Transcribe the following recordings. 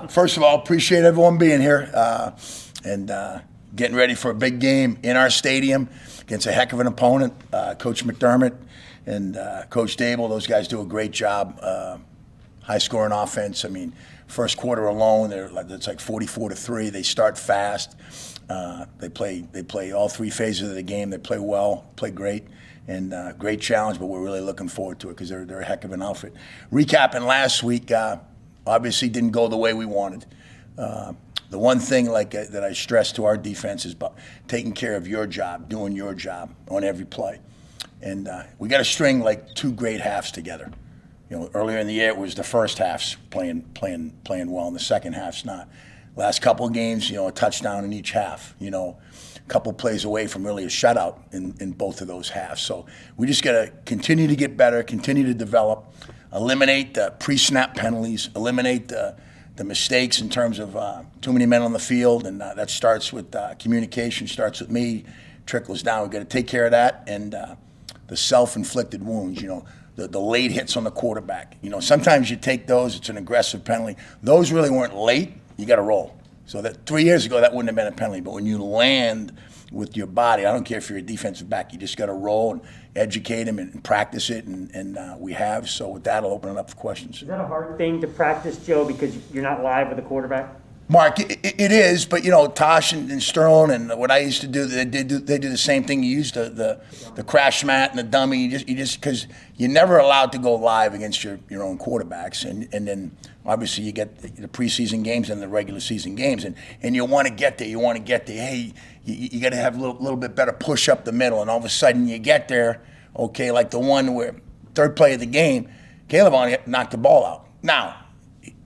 First of all, appreciate everyone being here and getting ready for a big game in our stadium against a heck of an opponent. Coach McDermott and Coach Dable, those guys do a great job. High-scoring offense. I mean, first quarter alone, it's like 44-3. They start fast. They play all three phases of the game. They play well, play great, and great challenge. But we're really looking forward to it because they're a heck of an outfit. Recapping last week. Obviously didn't go the way we wanted. The one thing that I stress to our defense is about taking care of your job, doing your job on every play. And we got to string like two great halves together. You know, earlier in the year it was the first half's playing well, and the second half's not. Last couple of games, a touchdown in each half. A couple plays away from really a shutout in both of those halves. So we just got to continue to get better, continue to develop. Eliminate the pre-snap penalties, eliminate the mistakes in terms of too many men on the field, and that starts with communication, starts with me, trickles down. We've got to take care of that, and the self-inflicted wounds, the late hits on the quarterback. Sometimes you take those, it's an aggressive penalty. Those really weren't late, you got to roll. So that 3 years ago, that wouldn't have been a penalty, but when you land with your body, I don't care if you're a defensive back, you just got to roll and educate him and practice it, and we have. So with that, I'll open it up for questions. Is that a hard thing to practice, Joe, because you're not live with the quarterback? Mark, it is, but Tosh and Sterling and what I used to do, they do the same thing. You use the crash mat and the dummy. You just because you're never allowed to go live against your own quarterbacks, and then obviously you get the preseason games and the regular season games, and you want to get there. You want to get there. Hey, you got to have a little bit better push up the middle, and all of a sudden you get there. Okay, like the one where third play of the game, Caleb only knocked the ball out. Now.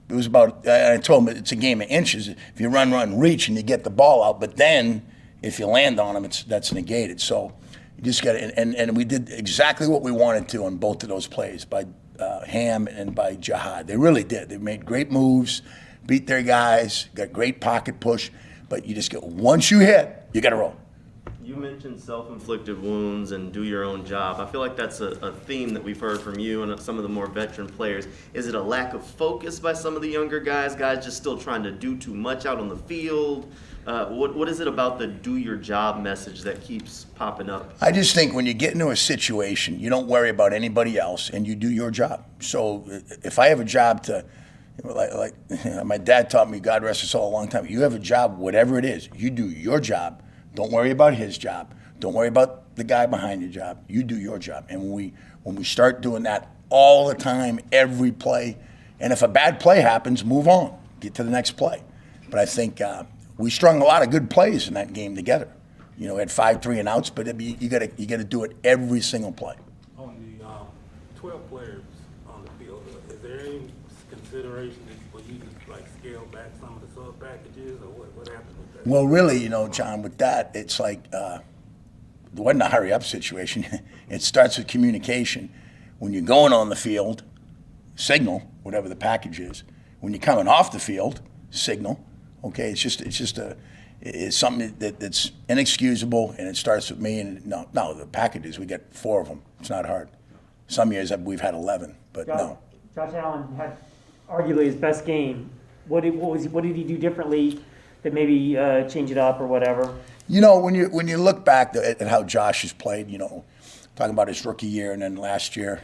It was about, I told him it's a game of inches. If you run, reach, and you get the ball out, but then if you land on him, that's negated. So you just got to, and we did exactly what we wanted to on both of those plays by Ham and by Jihad. They really did. They made great moves, beat their guys, got great pocket push, but you just get, once you hit, you got to roll. You mentioned self-inflicted wounds and do your own job. I feel like that's a theme that we've heard from you and some of the more veteran players. Is it a lack of focus by some of the younger guys just still trying to do too much out on the field? What is it about the do your job message that keeps popping up? I just think when you get into a situation, you don't worry about anybody else and you do your job. So if I have a job to, like my dad taught me, God rest his soul, a long time, you have a job, whatever it is, you do your job. Don't worry about his job. Don't worry about the guy behind your job. You do your job. And when we start doing that all the time, every play, and if a bad play happens, move on. Get to the next play. But I think we strung a lot of good plays in that game together. We had 5 3 and outs, but you got to do it every single play. On the 12 players on the field, is there any consideration for you to scale back some of the sub packages, or what happened with that? Well, really, John, with that, it's like it wasn't a hurry-up situation. It starts with communication. When you're going on the field, signal, whatever the package is. When you're coming off the field, signal. Okay, it's something that's inexcusable, and it starts with me. And no, the packages, we get 4 of them. It's not hard. Some years we've had 11, but no. Josh Allen had arguably his best game. What did he do differently that maybe change it up or whatever? When you look back at how Josh has played, talking about his rookie year and then last year,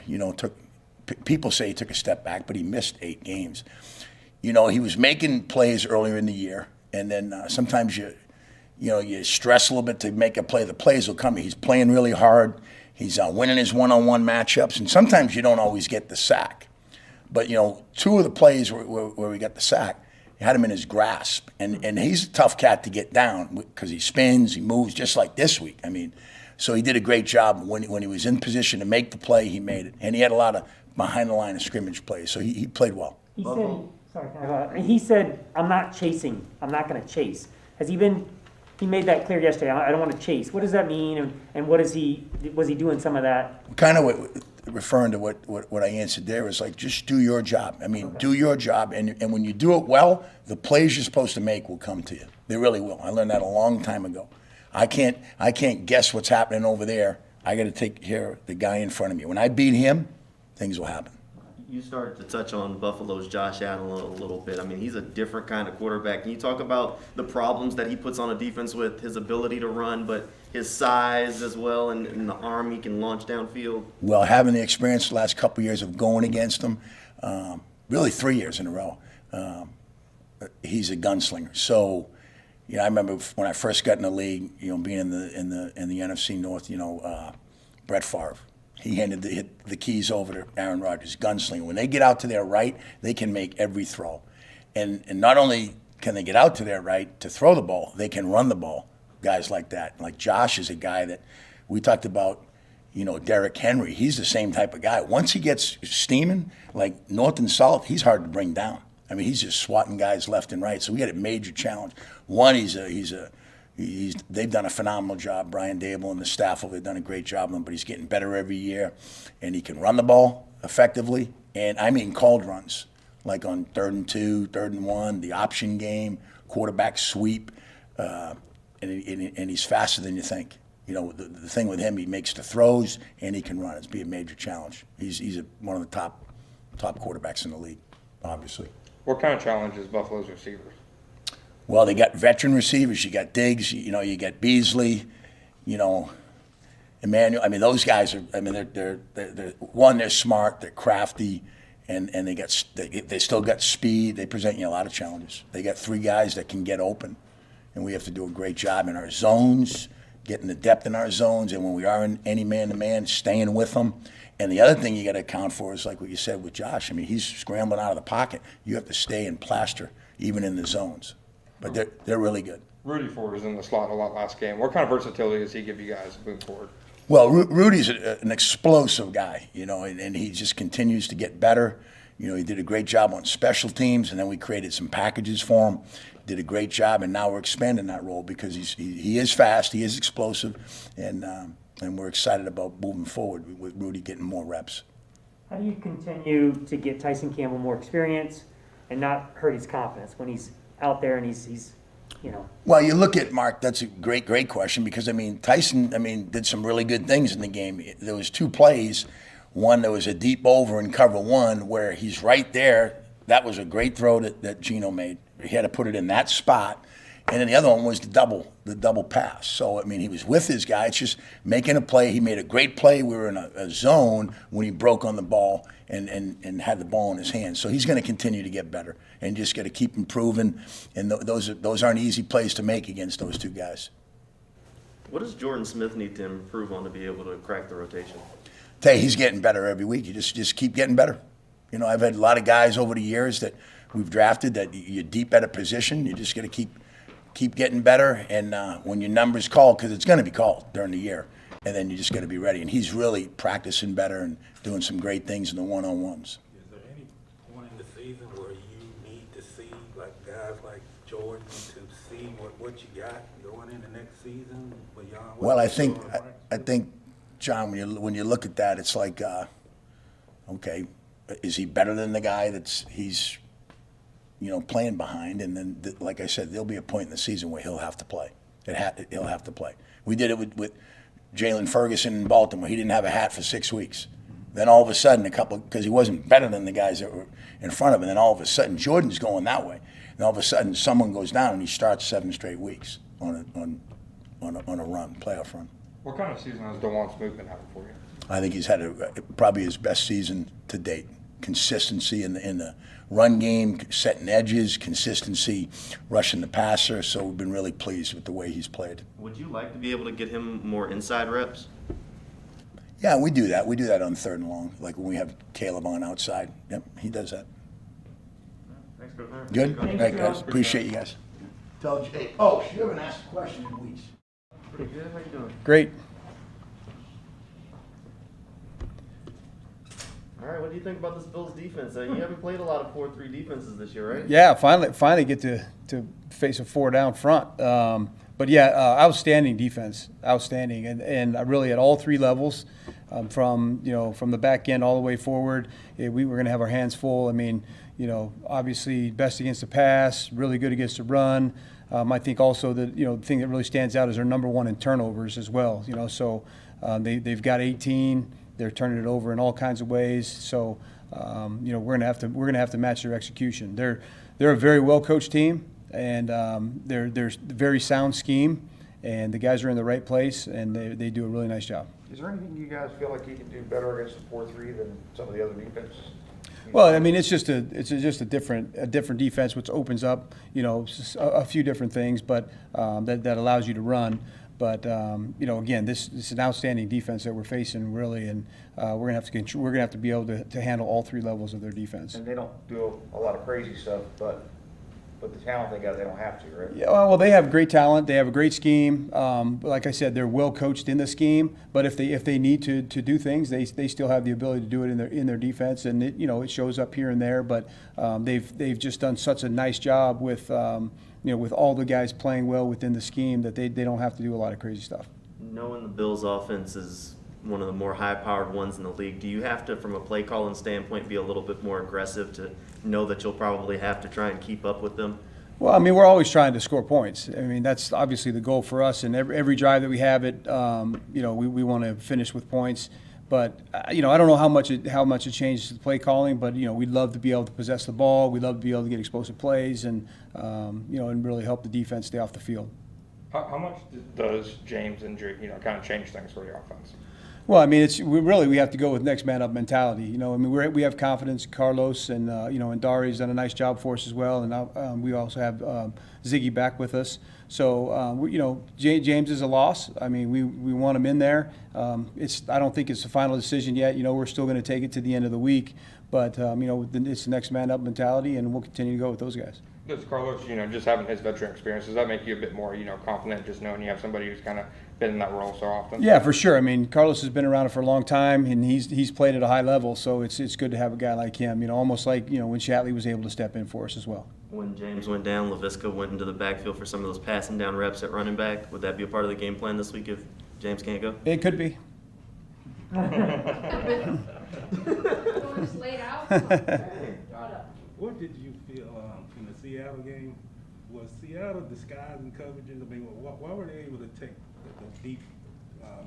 people say he took a step back, but he missed 8 games. He was making plays earlier in the year, and then sometimes you stress a little bit to make a play. The plays will come. He's playing really hard. He's winning his one-on-one matchups, and sometimes you don't always get the sack. But 2 of the plays where we got the sack, he had him in his grasp, and he's a tough cat to get down because he spins, he moves, just like this week. So he did a great job when he was in position to make the play. He made it, and he had a lot of behind the line of scrimmage plays. So he played well. He said, "I'm not chasing. I'm not going to chase." Has he been? He made that clear yesterday. I don't want to chase. What does that mean? And what is he? Was he doing some of that? Kind of referring to what I answered there is like, just do your job. Okay. Do your job, and when you do it well, the plays you're supposed to make will come to you. They really will. I learned that a long time ago. I can't guess what's happening over there. I got to take care of the guy in front of me. When I beat him, things will happen. You started to touch on Buffalo's Josh Allen a little bit. I mean, he's a different kind of quarterback. Can you talk about the problems that he puts on a defense with his ability to run, but his size as well, and the arm he can launch downfield? Well, having the experience the last couple of years of going against him, really 3 years in a row, he's a gunslinger. So, I remember when I first got in the league, being in the NFC North, Brett Favre. He handed the keys over to Aaron Rodgers, gunslinger. When they get out to their right, they can make every throw. And not only can they get out to their right to throw the ball, they can run the ball, guys like that. Like Josh is a guy that we talked about, Derrick Henry. He's the same type of guy. Once he gets steaming, like north and south, he's hard to bring down. I mean, he's just swatting guys left and right. So we got a major challenge. One, they've done a phenomenal job. Brian Dable and the staff, they've done a great job of him, but he's getting better every year. And he can run the ball effectively. And I mean cold runs, like on 3rd and 2, 3rd and 1, the option game, quarterback sweep. And he's faster than you think. The thing with him, he makes the throws and he can run. It's be a major challenge. He's one of the top quarterbacks in the league, obviously. What kind of challenge is Buffalo's receivers? Well, they got veteran receivers. You got Diggs. You got Beasley. Emmanuel. I mean, those guys are. I mean, they're smart. They're crafty, and they still got speed. They present you a lot of challenges. They got 3 guys that can get open, and we have to do a great job in our zones, getting the depth in our zones, and when we are in any man-to-man, staying with them. And the other thing you got to account for is like what you said with Josh. I mean, he's scrambling out of the pocket. You have to stay and plaster, even in the zones. But they're really good. Rudy Ford was in the slot a lot last game. What kind of versatility does he give you guys moving forward? Well, Rudy's an explosive guy, and he just continues to get better. He did a great job on special teams, and then we created some packages for him. Did a great job, and now we're expanding that role because he is fast, he is explosive, and we're excited about moving forward with Rudy getting more reps. How do you continue to get Tyson Campbell more experience and not hurt his confidence when he's out there and he's. Well, you look at Mark. That's a great question because Tyson did some really good things in the game. There was 2 plays. One, there was a deep over in cover 1 where he's right there. That was a great throw that Geno made. He had to put it in that spot. And then the other one was the double pass. So, he was with his guy. It's just making a play. He made a great play. We were in a zone when he broke on the ball and had the ball in his hands. So he's going to continue to get better and just got to keep improving. And those aren't easy plays to make against those 2 guys. What does Jordan Smith need to improve on to be able to crack the rotation? He's getting better every week. You just keep getting better. I've had a lot of guys over the years that we've drafted that you're deep at a position. You just got to keep getting better, and when your number's called, because it's going to be called during the year, and then you just got to be ready. And he's really practicing better and doing some great things in the one-on-ones. Is there any point in the season where you need to see, like guys like Jordan, to see what you got going into next season beyond? Well, I think, John, when you look at that, it's like, okay, is he better than the guy he's playing behind? And then, like I said, there'll be a point in the season where he'll have to play. He'll have to play. We did it with Jalen Ferguson in Baltimore. He didn't have a hat for 6 weeks. Then all of a sudden, because he wasn't better than the guys that were in front of him, then all of a sudden, Jordan's going that way. And all of a sudden, someone goes down and he starts 7 straight weeks on a run, playoff run. What kind of season has DeJuan Smith been having for you? I think he's had probably his best season to date. Consistency in the run game, setting edges, consistency, rushing the passer. So we've been really pleased with the way he's played. Would you like to be able to get him more inside reps? Yeah, we do that. We do that on 3rd and long, like when we have Caleb on outside. Yep, he does that. Thanks, Coach. Good? Thanks, All right, guys. Joe. Appreciate you guys. Tell Jay. Oh, you haven't asked a question in weeks. Pretty good. How you doing? Great. All right. What do you think about this Bills defense? You haven't played a lot of 4-3 defenses this year, right? Yeah, finally get to face a 4 down front. But yeah, outstanding defense, outstanding, and really at all 3 levels, from the back end all the way forward. We were going to have our hands full. Obviously best against the pass, really good against the run. I think also that the thing that really stands out is they're number 1 in turnovers as well. So they've got 18. They're turning it over in all kinds of ways. So we're gonna have to match their execution. They're a very well coached team, and they're very sound scheme, and the guys are in the right place, and they do a really nice job. Is there anything you guys feel like you can do better against the 4-3 than some of the other defenses? Well, I mean, it's just a different defense, which opens up, a few different things, but that allows you to run. But again, this is an outstanding defense that we're facing, really, and we're gonna have to be able to handle all three levels of their defense. And they don't do a lot of crazy stuff, but the talent they got, they don't have to, right? Yeah, well, they have great talent. They have a great scheme. Like I said, they're well coached in the scheme. But if they need to do things, they still have the ability to do it in their defense, and it shows up here and there. But they've just done such a nice job with with all the guys playing well within the scheme that they don't have to do a lot of crazy stuff. Knowing the Bills' offense is one of the more high-powered ones in the league, do you have to, from a play calling standpoint, be a little bit more aggressive to know that you'll probably have to try and keep up with them? Well, I mean, we're always trying to score points. I mean, that's obviously the goal for us. And every drive that we have it, we want to finish with points. But I don't know how much it changes the play calling. But we'd love to be able to possess the ball. We'd love to be able to get explosive plays, and and really help the defense stay off the field. How much does James injury, kind of change things for your offense? Well, I mean, we have to go with next man up mentality. I mean, we have confidence in Carlos, and and Darrell's done a nice job for us as well, and we also have Ziggy back with us. So James is a loss. I mean, we want him in there. I don't think it's the final decision yet. We're still going to take it to the end of the week, but it's the next man up mentality, and we'll continue to go with those guys. Does Carlos, just having his veteran experience, does that make you a bit more, confident, just knowing you have somebody who's kind of been in that role so often? Yeah, for sure. I mean, Carlos has been around it for a long time, and he's played at a high level, so it's good to have a guy like him. Almost like when Shatley was able to step in for us as well. When James went down, LaVisca went into the backfield for some of those passing down reps at running back. Would that be a part of the game plan this week if James can't go? It could be. Just laid out. What did you feel in the Seattle game? Was Seattle disguising coverages? I mean, why were they able to take the deep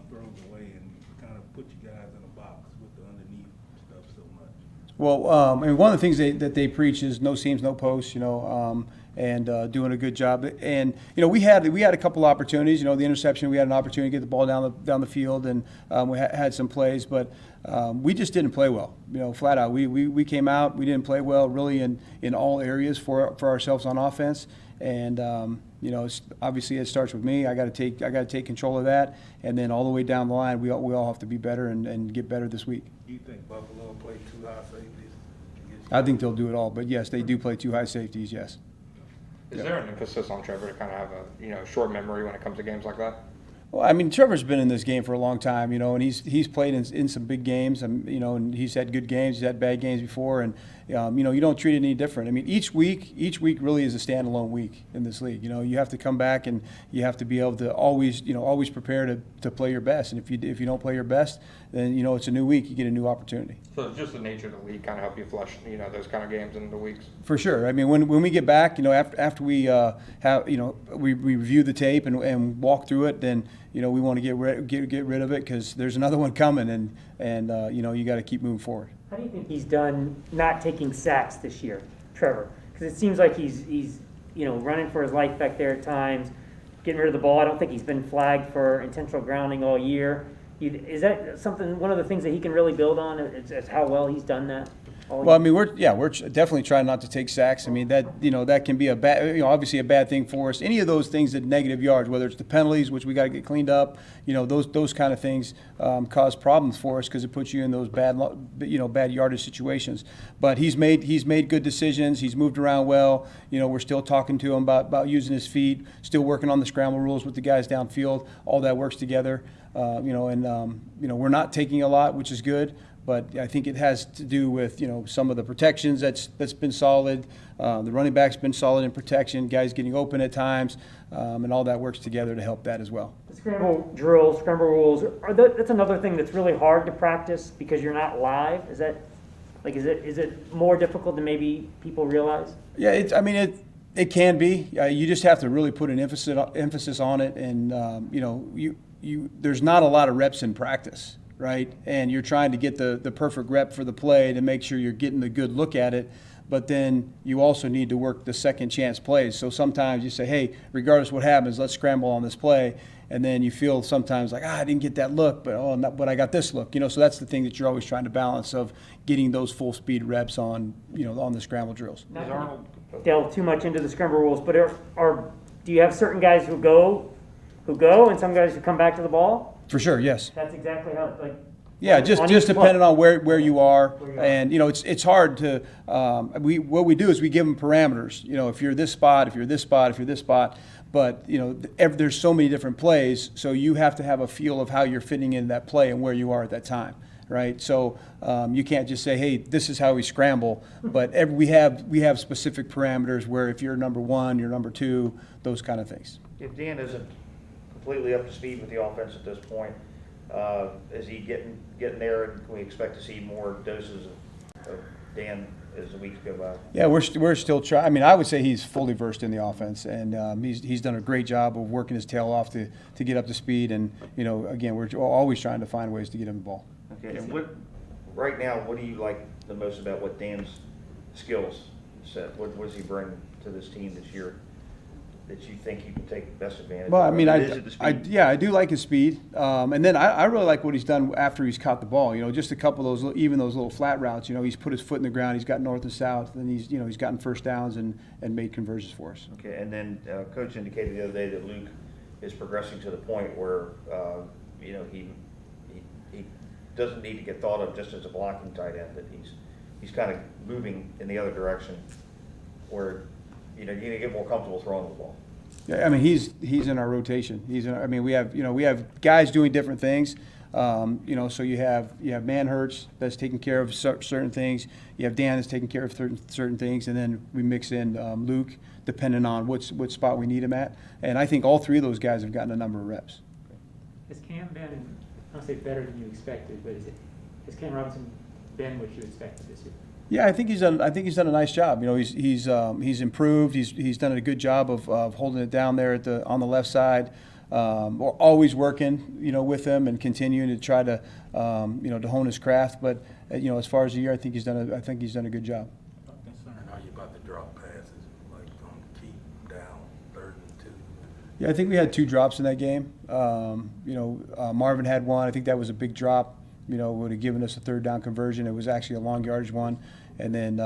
throws away and kind of put you guys in a box with the underneath stuff so much? Well, I mean, one of the things that they preach is no seams, no posts, and doing a good job. And we had a couple opportunities. The interception, we had an opportunity to get the ball down the field, and we had some plays, but we just didn't play well. Flat out, we came out, we didn't play well really in all areas for ourselves on offense. And obviously it starts with me. I got to take control of that, and then all the way down the line, we all have to be better and get better this week. Do you think Buffalo played two high safeties? I think they'll do it all, but yes, they do play two high safeties. Yes. Is there an emphasis on Trevor to kind of have a short memory when it comes to games like that? Well, I mean, Trevor's been in this game for a long time, and he's played in some big games, and he's had good games, he's had bad games before, and you don't treat it any different. I mean, each week really is a standalone week in this league. You have to come back and you have to be able to always prepare to play your best, and if you don't play your best, then it's a new week, you get a new opportunity. So it's just the nature of the league kind of help you flush those kind of games into the weeks. For sure. I mean, when we get back, after we we review the tape and walk through it, then we want to get rid of it because there's another one coming, and you got to keep moving forward. How do you think he's done not taking sacks this year, Trevor? Because it seems like he's running for his life back there at times, getting rid of the ball. I don't think he's been flagged for intentional grounding all year. Is that one of the things that he can really build on? Is how well he's done that? Well, I mean, we're definitely trying not to take sacks. I mean, that can be a bad, obviously a bad thing for us. Any of those things that negative yards, whether it's the penalties, which we got to get cleaned up, those kind of things cause problems for us because it puts you in those bad yardage situations. But he's made good decisions. He's moved around well. We're still talking to him about using his feet, still working on the scramble rules with the guys downfield. All that works together. We're not taking a lot, which is good. But I think it has to do with some of the protections that's been solid. The running back's been solid in protection. Guys getting open at times, and all that works together to help that as well. The scramble drills, scramble rules, that's another thing that's really hard to practice because you're not live. Is it more difficult than maybe people realize? Yeah, it can be. You just have to really put an emphasis on it, and there's not a lot of reps in practice. right? And you're trying to get the perfect rep for the play to make sure you're getting a good look at it. But then you also need to work the second chance plays. So sometimes you say, hey, regardless of what happens, let's scramble on this play. And then you feel sometimes like, I didn't get that look, but I got this look. So that's the thing that you're always trying to balance of getting those full speed reps on, on the scramble drills. Not to delve too much into the scramble rules, but do you have certain guys who go and some guys who come back to the ball? For sure, yes. That's exactly how, Yeah, just each depending play. on where you are, Where you are. and it's hard to. What we do is we give them parameters. If you're this spot, if you're this spot, if you're this spot. But there's so many different plays, so you have to have a feel of how you're fitting in that play and where you are at that time, right? So you can't just say, hey, this is how we scramble. But we have specific parameters where if you're number one, you're number two, those kind of things. If Dan isn't completely up to speed with the offense at this point, is he getting there, and can we expect to see more doses of Dan as the weeks go by? Yeah, we're still trying. I mean, I would say he's fully versed in the offense, and he's done a great job of working his tail off to get up to speed. And again, we're always trying to find ways to get him the ball. Okay, and right now, what do you like the most about what Dan's skills set? What does he bring to this team this year that you think you can take best advantage Well, I of? mean, Is it the speed? I do like his speed, and then I really like what he's done after he's caught the ball. Just a couple of those, even those little flat routes. He's put his foot in the ground. He's got north and south, and he's gotten first downs and made conversions for us. Okay, and then Coach indicated the other day that Luke is progressing to the point where he doesn't need to get thought of just as a blocking tight end. That he's kind of moving in the other direction, where you're going to get more comfortable throwing the ball. Yeah, I mean, he's in our rotation. We have guys doing different things. So you have Manhurts that's taking care of certain things. You have Dan that's taking care of certain things, and then we mix in Luke depending on what spot we need him at. And I think all three of those guys have gotten a number of reps. Has Cam been, I don't say better than you expected, but has Cam Robinson been what you expected this year? Yeah, I think he's done a nice job. He's improved. He's done a good job of holding it down there on the left side. We're always working, with him and continuing to try to, to hone his craft. But as far as the year, I think he's done a good job. I'm concerned how you about to drop passes, like on keep down 3rd and 2. Yeah, I think we had 2 drops in that game. Marvin had one. I think that was a big drop. Would have given us a 3rd down conversion. It was actually a long yardage one. And then,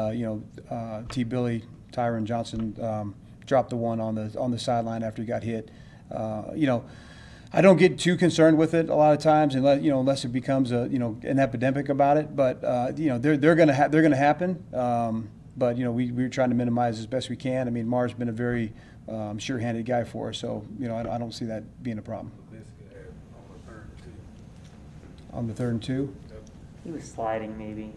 T. Billy, Tyron Johnson dropped the one on the sideline after he got hit. I don't get too concerned with it a lot of times, unless it becomes an epidemic about it. But they're gonna happen. But we're trying to minimize as best we can. I mean, Mar's been a very sure-handed guy for us, so I don't see that being a problem. On the 3rd and 2. He was sliding maybe.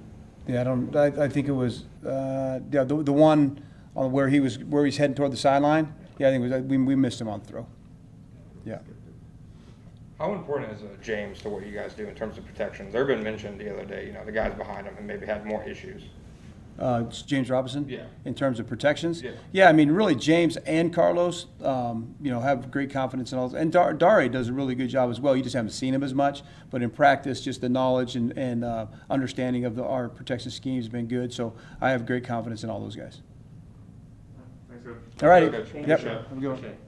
Yeah, I think it was the one on where he's heading toward the sideline. Yeah, I think it was we missed him on the throw. Yeah. How important is James to what you guys do in terms of protections? There have been mentioned the other day, the guys behind him and maybe had more issues. It's James Robinson? Yeah. In terms of protections? Yeah. Yeah, I mean, really, James and Carlos, have great confidence in all. And Darrell does a really good job as well. You just haven't seen him as much. But in practice, just the knowledge and understanding of our protection scheme has been good. So I have great confidence in all those guys. Thanks, Coach. All righty. Thanks, Coach. Yep. Appreciate it. Have a good one. Appreciate it.